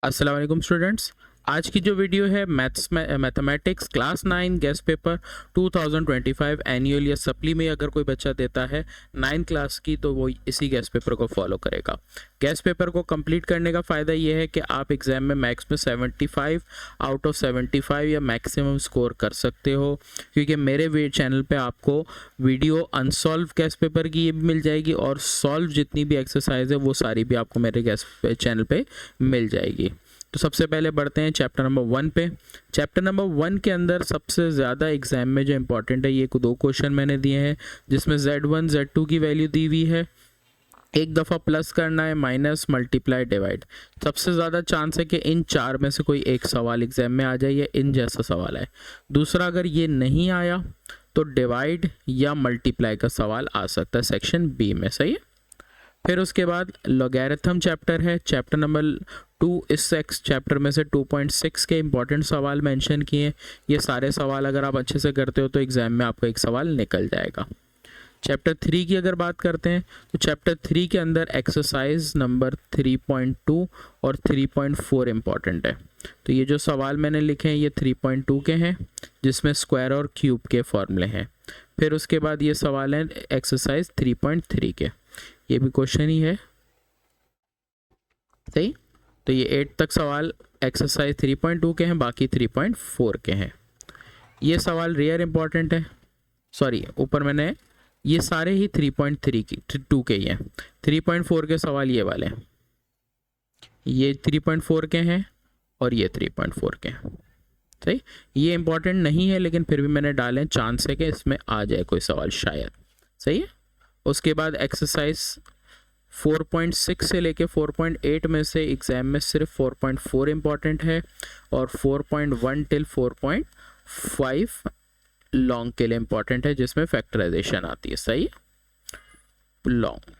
अस्सलाम वालेकुम स्टूडेंट्स। आज की जो वीडियो है mathematics class 9 guest paper 2025 annual या सप्ली में अगर कोई बच्चा देता है 9 क्लास की तो वो इसी गेस्ट पेपर को फॉलो करेगा। गेस्ट पेपर को कंप्लीट करने का फ़ायदा ये है कि आप एग्ज़ाम में मैथ्स में 75 आउट ऑफ 75 या मैक्सिमम स्कोर कर सकते हो, क्योंकि मेरे चैनल पे आपको वीडियो अनसॉल्व गेस्ट पेपर की ये भी मिल जाएगी और सॉल्व जितनी भी एक्सरसाइज है वो सारी भी आपको मेरे गेस्ट चैनल पे मिल जाएगी। तो सबसे पहले बढ़ते हैं चैप्टर नंबर 1 पे। चैप्टर नंबर 1 के अंदर सबसे ज़्यादा एग्जाम में जो इम्पोर्टेंट है, ये 2 क्वेश्चन मैंने दिए हैं जिसमें Z1 Z2 की वैल्यू दी हुई है, एक दफ़ा प्लस करना है, माइनस, मल्टीप्लाई, डिवाइड। सबसे ज़्यादा चांस है कि इन 4 में से कोई एक सवाल एग्जाम में आ जाए, या इन जैसा सवाल है। दूसरा, अगर ये नहीं आया तो डिवाइड या मल्टीप्लाई का सवाल आ सकता है सेक्शन बी में, सही है। फिर उसके बाद लॉगैरिथम चैप्टर है, चैप्टर नंबर 2। इस चैप्टर में से 2.6 के इंपॉर्टेंट सवाल मेंशन किए हैं। ये सारे सवाल अगर आप अच्छे से करते हो तो एग्ज़ाम में आपका एक सवाल निकल जाएगा। चैप्टर 3 की अगर बात करते हैं तो चैप्टर 3 के अंदर एक्सरसाइज नंबर 3.2 और 3.4 इम्पॉर्टेंट है। तो ये जो सवाल मैंने लिखे हैं ये 3.2 के हैं, जिसमें स्क्वायर और क्यूब के फॉर्मूले हैं। फिर उसके बाद ये सवाल हैं एक्सरसाइज 3.3 के, ये भी क्वेश्चन ही है, सही। तो ये 8 तक सवाल एक्सरसाइज 3.2 के हैं, बाकी 3.4 के हैं। ये सवाल रेयर इंपॉर्टेंट है, सॉरी ऊपर मैंने ये सारे ही 3.3 की 2 के ही हैं। 3.4 के सवाल ये वाले हैं, ये 3.4 के हैं और ये 3.4 के हैं, सही। ये इंपॉर्टेंट नहीं है लेकिन फिर भी मैंने डाले, चांस है कि इसमें आ जाए कोई सवाल शायद, सही है। उसके बाद एक्सरसाइज 4.6 से लेके 4.8 में से एग्ज़ाम में सिर्फ 4.4 इम्पॉर्टेंट है और 4.1 टिल 4.5 लॉन्ग के लिए इम्पॉर्टेंट है, जिसमें फैक्टराइजेशन आती है, सही है, लॉन्ग।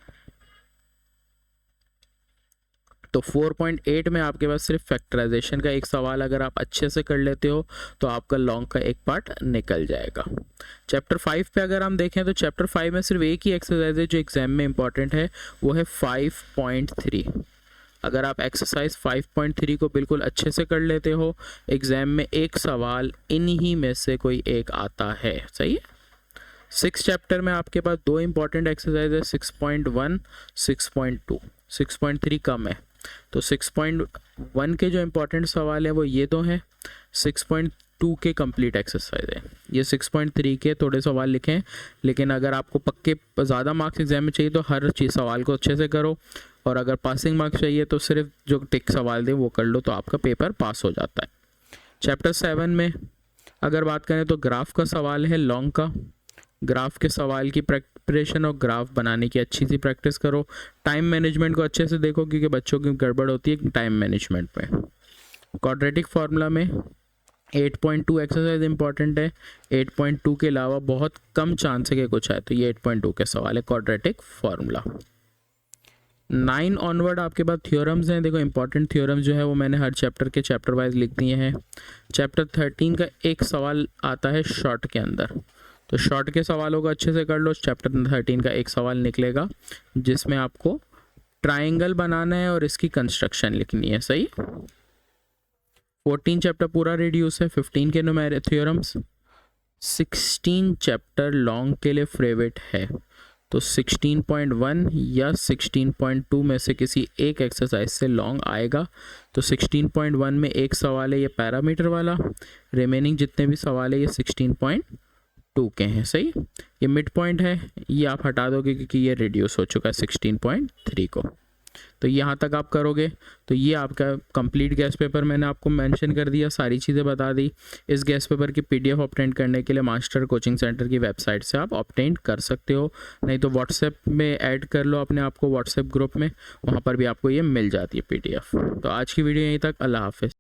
तो 4.8 में आपके पास सिर्फ फैक्टराइजेशन का एक सवाल अगर आप अच्छे से कर लेते हो तो आपका लॉन्ग का एक पार्ट निकल जाएगा। चैप्टर 5 पे अगर हम देखें तो चैप्टर 5 में सिर्फ एक ही एक्सरसाइज है जो एग्जाम में इंपॉर्टेंट है, वो है 5.3। अगर आप एक्सरसाइज 5.3 को बिल्कुल अच्छे से कर लेते हो, एग्जाम में एक सवाल इन्हीं में से कोई एक आता है, सही है। 6 चैप्टर में आपके पास 2 इंपॉर्टेंट एक्सरसाइज है, 6.1 6.2। 6.3 कम है, तो 6.1 के जो इंपॉर्टेंट सवाल है वो ये 2 हैं। 6.2 के कंप्लीट एक्सरसाइज है। ये 6.3 के थोड़े सवाल लिखें, लेकिन अगर आपको पक्के ज़्यादा मार्क्स एग्जाम में चाहिए तो हर चीज़ सवाल को अच्छे से करो, और अगर पासिंग मार्क्स चाहिए तो सिर्फ जो टिक सवाल दे वो कर लो, तो आपका पेपर पास हो जाता है। चैप्टर 7 में अगर बात करें तो ग्राफ का सवाल है, लॉन्ग का। ग्राफ के सवाल की प्रिपरेशन और ग्राफ बनाने की अच्छी सी प्रैक्टिस करो। टाइम मैनेजमेंट को अच्छे से देखो, क्योंकि बच्चों की गड़बड़ होती है टाइम मैनेजमेंट में। क्वाड्रेटिक फार्मूला में 8.2 एक्सरसाइज इंपॉर्टेंट है। 8.2 के अलावा बहुत कम चांस है कि कुछ आए, तो ये 8.2 के सवाल है क्वाड्रेटिक फार्मूला। 9 ऑनवर्ड आपके पास थ्योरम्स हैं। देखो इंपॉर्टेंट थ्योरम्स जो है वो मैंने हर चैप्टर के चैप्टर वाइज लिख दिए हैं। चैप्टर 13 का एक सवाल आता है शॉर्ट के अंदर, तो शॉर्ट के सवालों को अच्छे से कर लो। चैप्टर 13 का एक सवाल निकलेगा जिसमें आपको ट्रायंगल बनाना है और इसकी कंस्ट्रक्शन लिखनी है, सही। 14 चैप्टर पूरा रेडियस है, 15 के न्यूमेरिक थ्योरम्स। 16 चैप्टर लॉन्ग के लिए फेवरेट है, तो 16.1 या 16.2 में से किसी एक एक्सरसाइज से लॉन्ग आएगा। तो 16.1 में एक सवाल है ये पैरामीटर वाला, रिमेनिंग जितने भी सवाल है ये 16.2 के हैं, सही। ये मिड पॉइंट है, ये आप हटा दोगे क्योंकि ये रिड्यूस हो चुका है 16.3 को। तो यहाँ तक आप करोगे तो ये आपका कंप्लीट गेस्ट पेपर मैंने आपको मेंशन कर दिया, सारी चीज़ें बता दी। इस गेस्ट पेपर की PDF ऑब्टेन करने के लिए मास्टर कोचिंग सेंटर की वेबसाइट से आप ऑब्टेन कर सकते हो, नहीं तो व्हाट्सएप में ऐड कर लो अपने आप को व्हाट्सएप ग्रुप में, वहाँ पर भी आपको ये मिल जाती है PDF। तो आज की वीडियो यहीं तक, अल्लाह हाफिज़।